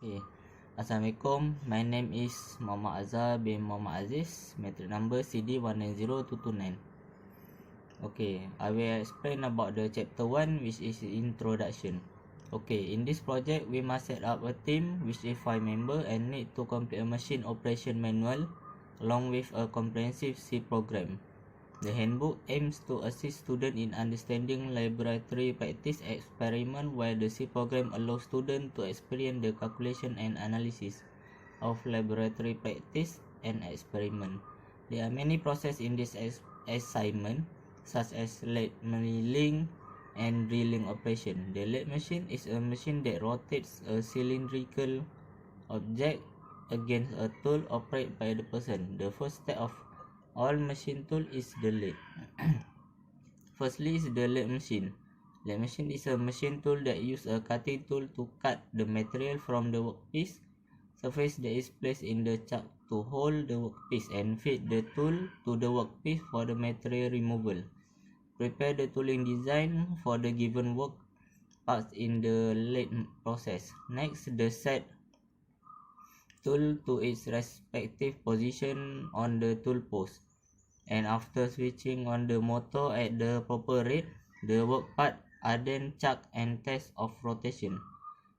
Okay. Assalamualaikum. My name is Muhammad Azhar bin Muhammad Aziz. Metric number CD190229. Okay, I will explain about the chapter 1, which is introduction. Okay, in this project, we must set up a team which is 5 members and need to complete a machine operation manual along with a comprehensive C program. The handbook aims to assist students in understanding laboratory practice experiment, while the C program allows students to experience the calculation and analysis of laboratory practice and experiment. There are many processes in this assignment, such as lathe milling and drilling operation. The lathe machine is a machine that rotates a cylindrical object against a tool operated by the person. The first step of all machine tool is the lathe. Firstly is the lathe machine. Lathe machine is a machine tool that uses a cutting tool to cut the material from the workpiece surface that is placed in the chuck to hold the workpiece and feed the tool to the workpiece for the material removal. Prepare the tooling design for the given work parts in the lathe process. Next, the set tool to its respective position on the tool post, and after switching on the motor at the proper rate, the work part are then chucked and test of rotation.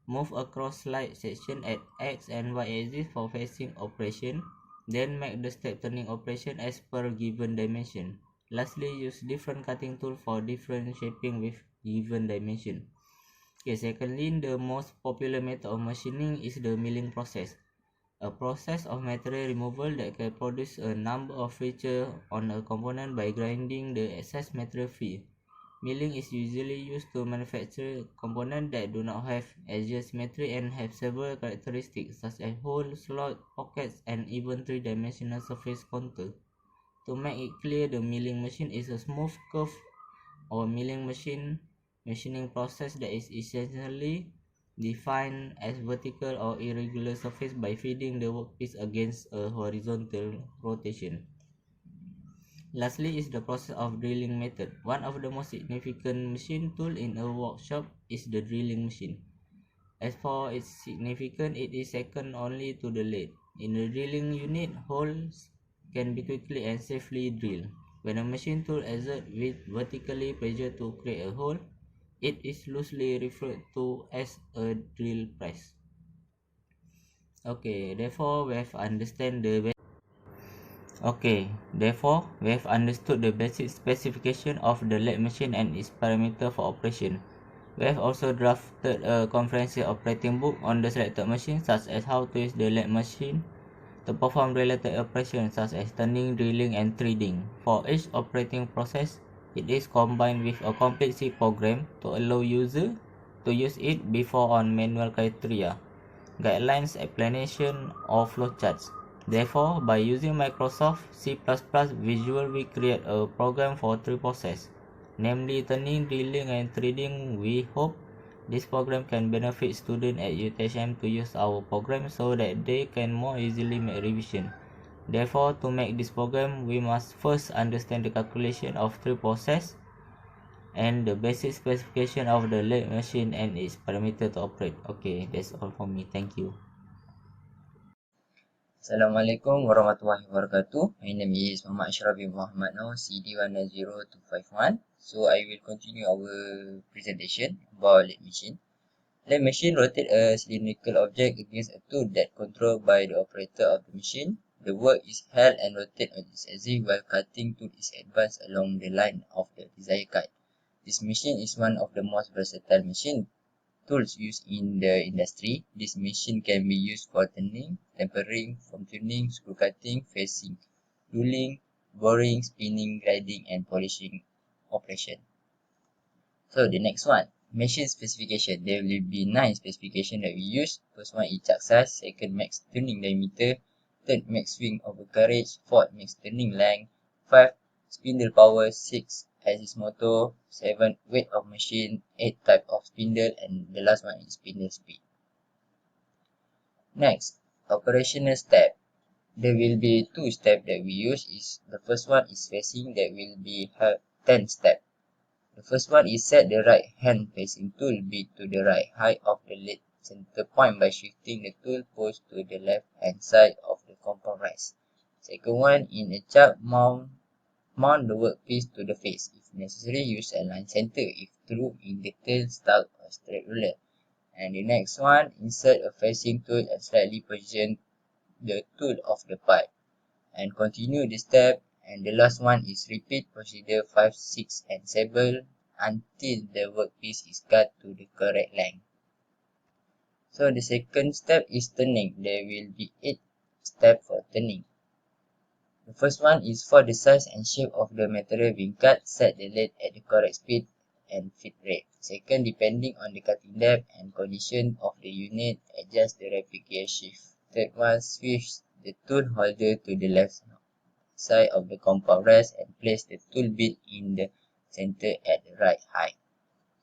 Move across slide section at X and Y axis for facing operation, then make the step turning operation as per given dimension. Lastly, use different cutting tool for different shaping with given dimension. Okay, secondly, the most popular method of machining is the milling process, a process of material removal that can produce a number of features on a component by grinding the excess material free. Milling is usually used to manufacture components that do not have axial symmetry and have several characteristics such as holes, slots, pockets, and even three-dimensional surface contour. To make it clear, the milling machine is a smooth curve or milling machining process that is essentially defined as vertical or irregular surface by feeding the workpiece against a horizontal rotation. Lastly is the process of drilling method. One of the most significant machine tool in a workshop is the drilling machine. As for its significance, it is second only to the lathe. In the drilling unit, holes can be quickly and safely drilled. When a machine tool exerts with vertically pressure to create a hole, it is loosely referred to as a drill press. Okay, therefore we have understood the basic specification of the lathe machine and its parameter for operation. We have also drafted a comprehensive operating book on the selected machine, such as how to use the lathe machine to perform related operations such as turning, drilling, and threading. For each operating process, it is combined with a complete C program to allow user to use it before on manual criteria, guidelines, explanation, or flowcharts. Therefore, by using Microsoft C++ Visual, we create a program for three processes, namely turning, drilling, and threading. We hope this program can benefit students at UTHM to use our program so that they can more easily make revision. Therefore, to make this program, we must first understand the calculation of three processes and the basic specification of the lathe machine and its parameter to operate. Okay, that's all for me. Thank you. Assalamualaikum warahmatullahi wabarakatuh. My name is Muhammad Ashraf bin Muhammad Noor, CD190251. So I will continue our presentation about lathe machine. Lathe machine rotates a cylindrical object against a tool that controlled by the operator of the machine. The work is held and rotated on its axis while cutting tool is advanced along the line of the desired cut. This machine is one of the most versatile machine tools used in the industry. This machine can be used for turning, tempering, form tuning, screw cutting, facing, tooling, boring, spinning, grinding, and polishing operation. So the next one, machine specification. There will be 9 specifications that we use. First one is chuck size, second max turning diameter, third max swing overcarriage, fourth max turning length, 5 spindle power, 6 axis motor, 7 weight of machine, 8 type of spindle, and the last one is spindle speed. Next, operational step. There will be 2 steps that we use. The first one is facing, that will be 10 steps. The first one is set the right hand facing tool bit to the right height of the lathe center point by shifting the tool post to the left hand side of the compound rest. Second one, in a chart, mount the workpiece to the face. If necessary, use align center if true in the tail, stalk or straight ruler. And the next one, insert a facing tool and slightly position the tool of the part. And continue the step. And the last one is repeat procedure 5, 6 and 7 until the workpiece is cut to the correct length. So the second step is turning. There will be 8 steps for turning. The first one is for the size and shape of the material being cut, set the lathe at the correct speed and feed rate. Second, depending on the cutting depth and condition of the unit, adjust the rapid gear shift. Third one, switch the tool holder to the left side of the compound rest and place the tool bit in the center at the right height.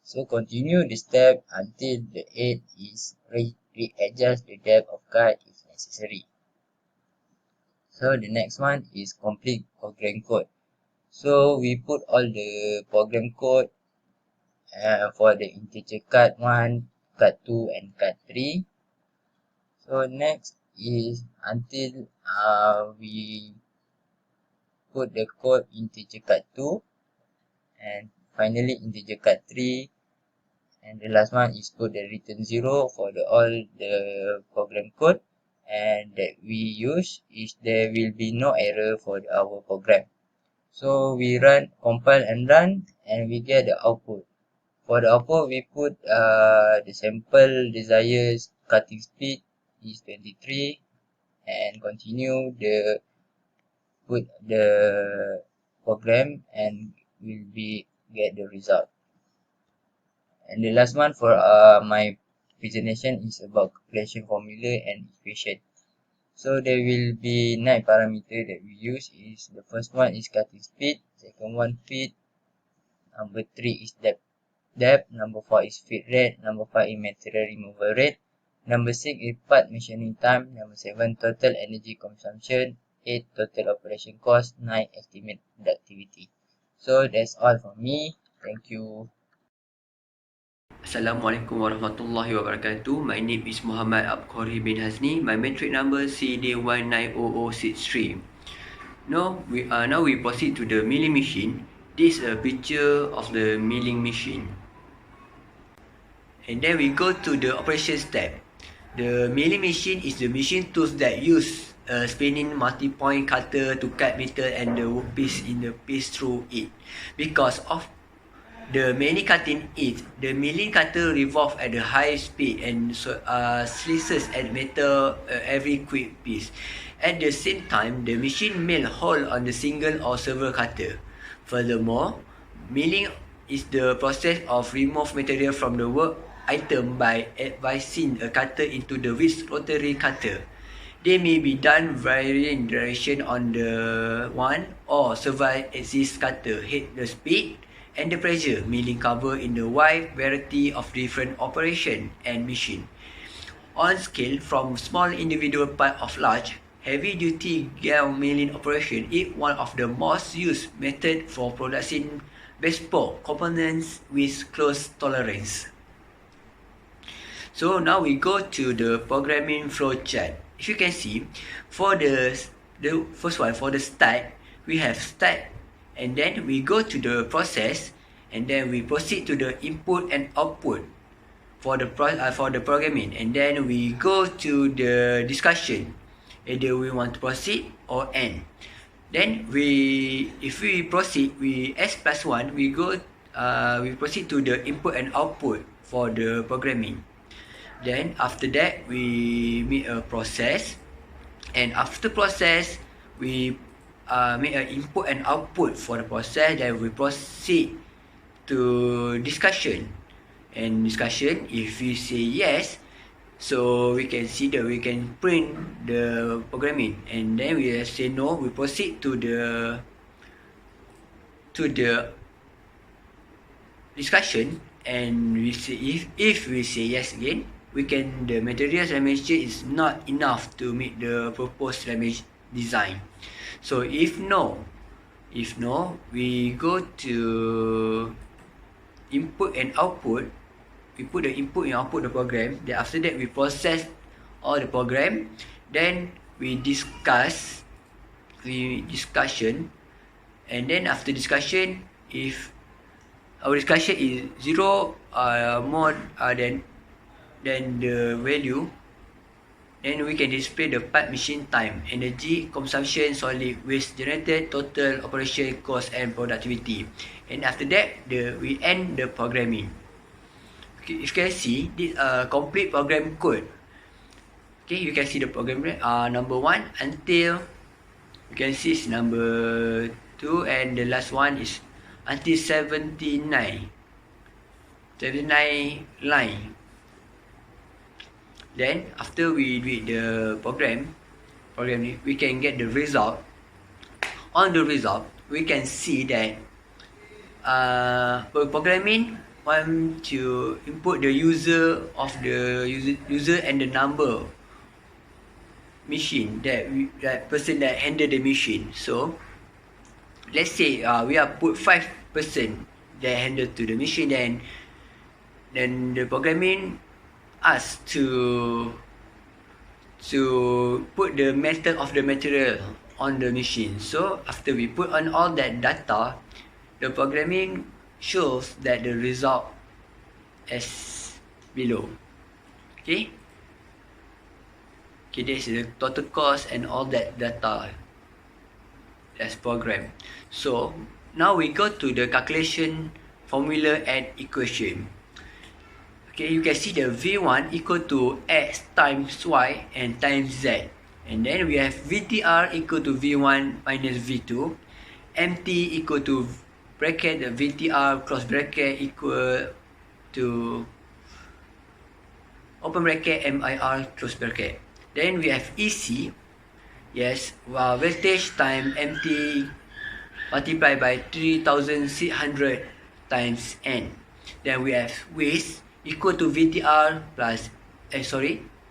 So continue the step until the edge is readjust the depth of cut if necessary. So the next one is complete program code. So we put all the program code for the integer cut 1, cut 2 and cut 3. So next is until we put the code integer cut 2 and finally integer cut 3, and the last one is put the return 0 for all the program code, and that we use is there will be no error for our program. So we run, compile and run, and we get the output. For the output, we put the sample desired cutting speed is 23, and continue the put the program and will be get the result. And the last one for my presentation is about calculation formula and equation. So there will be 9 parameters that we use. Is the first one is cutting speed, second one feed, number 3 is depth, number 4 is feed rate, number 5 is material removal rate, number 6 is part machining time, number 7 total energy consumption, 8 total operation cost, 9 estimate productivity. So that's all from me. Thank you. Assalamualaikum warahmatullahi wabarakatuh. My name is Muhammad Abkhori bin Hazni. My metric number CD190063. Now we proceed to the milling machine. This is a picture of the milling machine. And then we go to the operation step. The milling machine is the machine tools that use a spinning multi-point cutter to cut metal and the workpiece in the piece through it. Because of the many cutting it, the milling cutter revolves at a high speed and slices at metal every quick piece. At the same time, the machine mill hole on the single or several cutter. Furthermore, milling is the process of remove material from the work item by advancing a cutter into the wrist rotary cutter. They may be done varying direction on the one or several axis cutter, head the speed and the pressure. Milling cover in the wide variety of different operation and machine. On scale from small individual part of large, heavy-duty gear milling operation is one of the most used method for producing bespoke components with close tolerance. So now we go to the programming flow chart. If you can see, for the first one, for the start, we have start, and then we go to the process, and then we proceed to the input and output for the programming, and then we go to the discussion, either we want to proceed or end. Then if we proceed, we S+1, we proceed to the input and output for the programming. Then after that, we make a process, and after process, we make an input and output for the process. Then we proceed to discussion, and discussion, if we say yes, so we can see that we can print the programming, and then we say no, we proceed to the discussion, and we say if we say yes again, we can, the materials dimension is not enough to meet the proposed damage design. So if no, we go to input and output, we put the input and output the program. Then after that we process all the program. Then we discussion, and then after discussion, if our discussion is zero more than the value, then we can display the part machine time, energy consumption, solid waste generated, total operation cost and productivity. And after that, we end the programming. Okay, you can see this complete program code. Okay, you can see the program number 1 until you can see it's number 2, and the last one is until 79 line. Then after we read the program we can get the result. On the result, we can see that programming want to input the user and the number machine that person that handle the machine. So let's say we are put 5 person that handle to the machine, then the programming us to put the metal of the material on the machine. So after we put on all that data, the programming shows that the result as below. Okay, this is the total cost and all that data that's programmed. So now we go to the calculation formula and equation. Okay, you can see the V1 equal to X times Y and times Z. And then we have VTR equal to V1 minus V2. MT equal to bracket the VTR close bracket equal to open bracket MIR close bracket. Then we have EC, yes, voltage time MT multiplied by 3600 times N. Then we have waste equal to VTR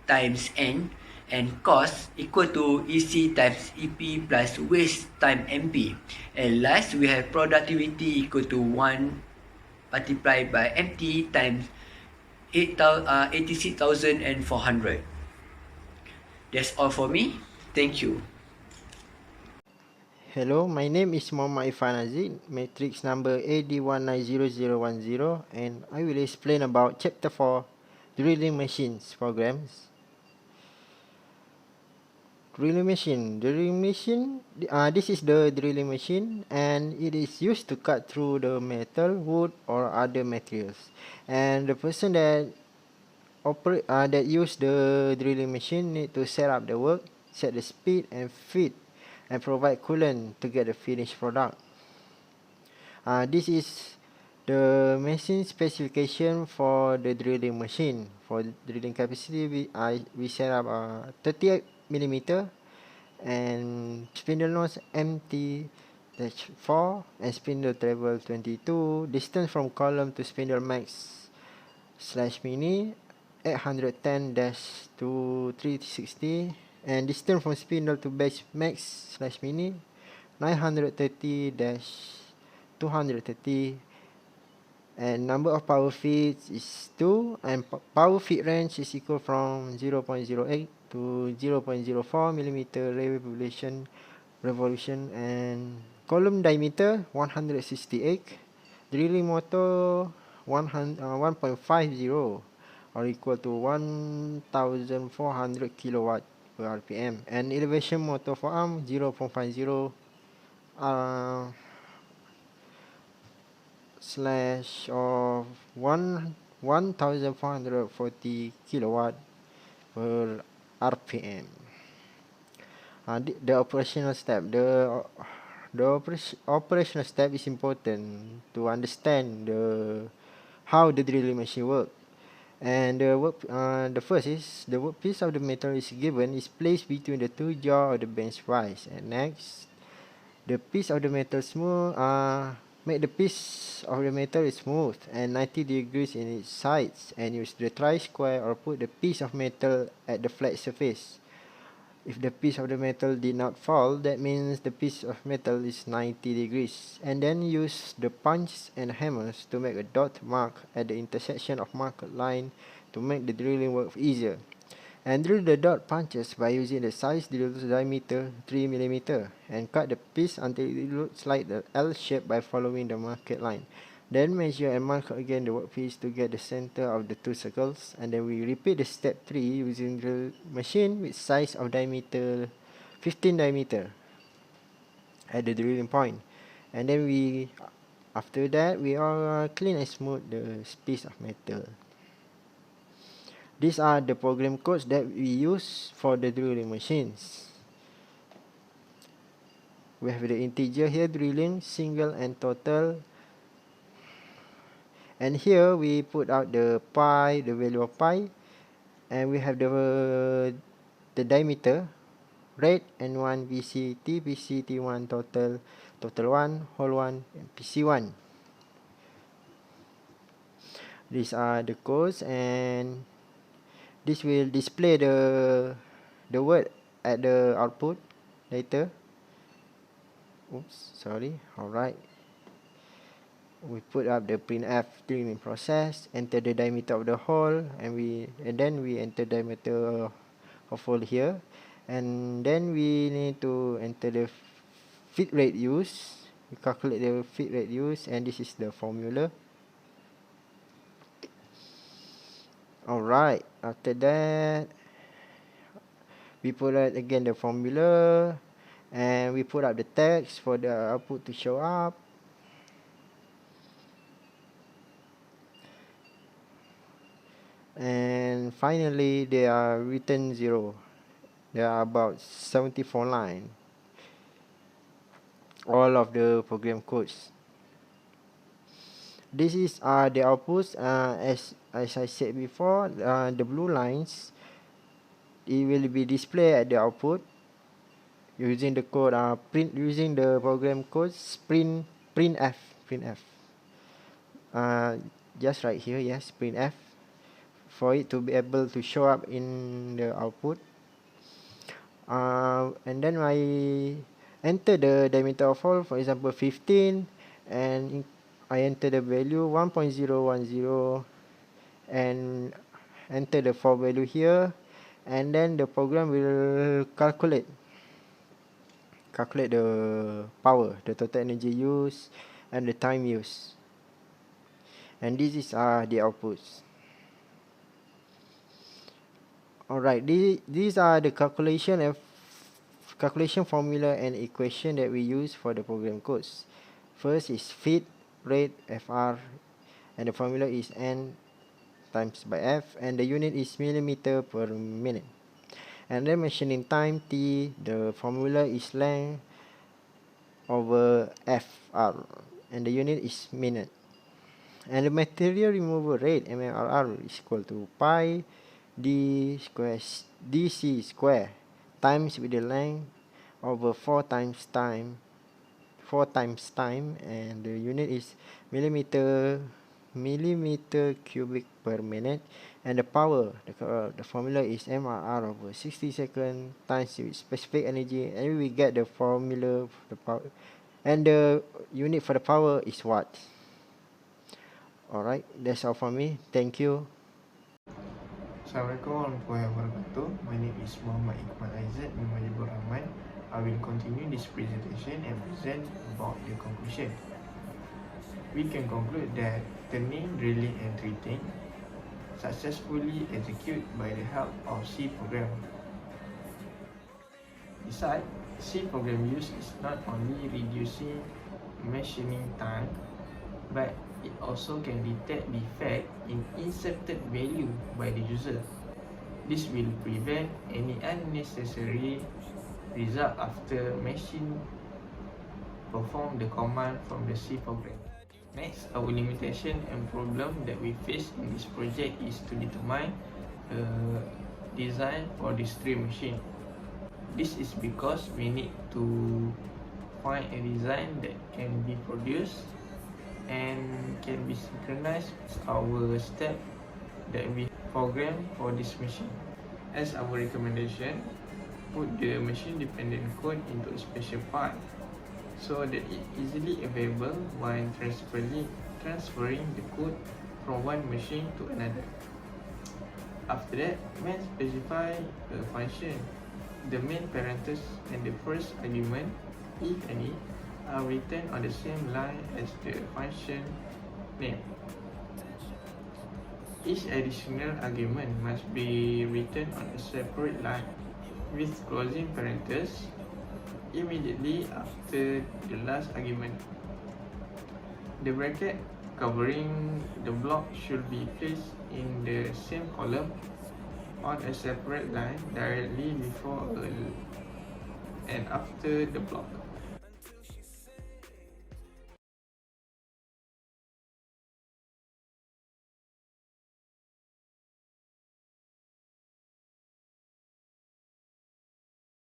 times N, and cost equal to EC times EP plus waste times MP. And last we have productivity equal to 1 multiplied by MT times 86,400. That's all for me. Thank you. Hello, my name is Muhammad Irfan Aziz, matrix number AD190010, and I will explain about Chapter 4, Drilling Machines Programs. Drilling machine. This is the drilling machine, and it is used to cut through the metal, wood, or other materials. And the person that use the drilling machine need to set up the work, set the speed and feed, and provide coolant to get the finished product. This is the machine specification for the drilling machine. For drilling capacity, we set up 38 millimeter, and spindle nose MT-4 and spindle travel 22. Distance from column to spindle max / mini 810-to 360, and distance from spindle to base max / mini 930-230, and number of power feeds is 2, and power feed range is equal from 0.08 to 0.04 millimeter revolution, and column diameter 168, drilling motor 1.50 or equal to 1400 kilowatt per RPM, and elevation motor for arm 0.50 slash of 1440 kilowatt per RPM. The operational step. The operational step is important to understand how the drilling machine works. And the first is the workpiece of the metal is given is placed between the two jaws of the bench vise, and next the piece of the metal make the piece of the metal is smooth and 90 degrees in its sides, and use the tri-square or put the piece of metal at the flat surface. If the piece of the metal did not fall, that means the piece of metal is 90 degrees. And then use the punch and hammers to make a dot mark at the intersection of marked line to make the drilling work easier. And drill the dot punches by using the size drill's diameter 3 mm and cut the piece until it looks like the L shape by following the marked line. Then measure and mark again the workpiece to get the center of the two circles, and then we repeat the step 3 using drill machine with size of diameter 15 diameter at the drilling point. And then after that we are clean and smooth the piece of metal. These are the program codes that we use for the drilling machines. We have the integer here, drilling, single and total. And here we put out the pi, the value of pi. And we have the diameter, rate, N1, VCT, PCT1, total 1, whole 1, and PC1. These are the codes, and this will display the word at the output later. Oops, sorry. Alright. We put up the printf drilling process, enter the diameter of the hole, and then we enter diameter of hole here, and then we need to enter the feed rate used. We calculate the feed rate used, and this is the formula. Alright, after that we put out again the formula, and we put up the text for the output to show up. And finally they are written 0. There are about 74 lines, all of the program codes. This is the outputs. As I said before, the blue lines, it will be displayed at the output using the code using the program codes printf. Just right here, yes, printf, for it to be able to show up in the output. And then I enter the diameter of hole, for example 15, and I enter the value 1.010 and enter the for value here, and then the program will calculate the power, the total energy used, and the time used. And this is the outputs. Alright, these are the calculation formula and equation that we use for the program codes. First is feed rate, FR, and the formula is N times by F, and the unit is millimeter per minute. And then machining time, T, the formula is length over FR, and the unit is minute. And the material removal rate, MRR, is equal to pi DC square times with the length over 4 times time, and the unit is millimeter cubic per minute, and the power, the formula is MRR over 60 seconds times with specific energy, and we get the formula for the power, and the unit for the power is watts. Alright, that's all from me. Thank you. Assalamualaikum warahmatullahi wabarakatuh. My name is Muhammad Iqbal Aizat bin Majibur Rahman. I will continue this presentation and present about the conclusion. We can conclude that turning, drilling and treating successfully executed by the help of C program. Besides, C program use is not only reducing machining time, but it also can detect defect in inserted value by the user. This will prevent any unnecessary result after machine perform the command from the C program. Next, our limitation and problem that we face in this project is to determine a design for this drill machine. This is because we need to find a design that can be produced and can be synchronized with our step that we program for this machine. As our recommendation, put the machine dependent code into a special part so that it easily available when transferring the code from one machine to another. After that, main specify a function. The main parameters and the first argument, if any, are written on the same line as the function name. Each additional argument must be written on a separate line with closing parentheses immediately after the last argument. The bracket covering the block should be placed in the same column on a separate line directly before and after the block.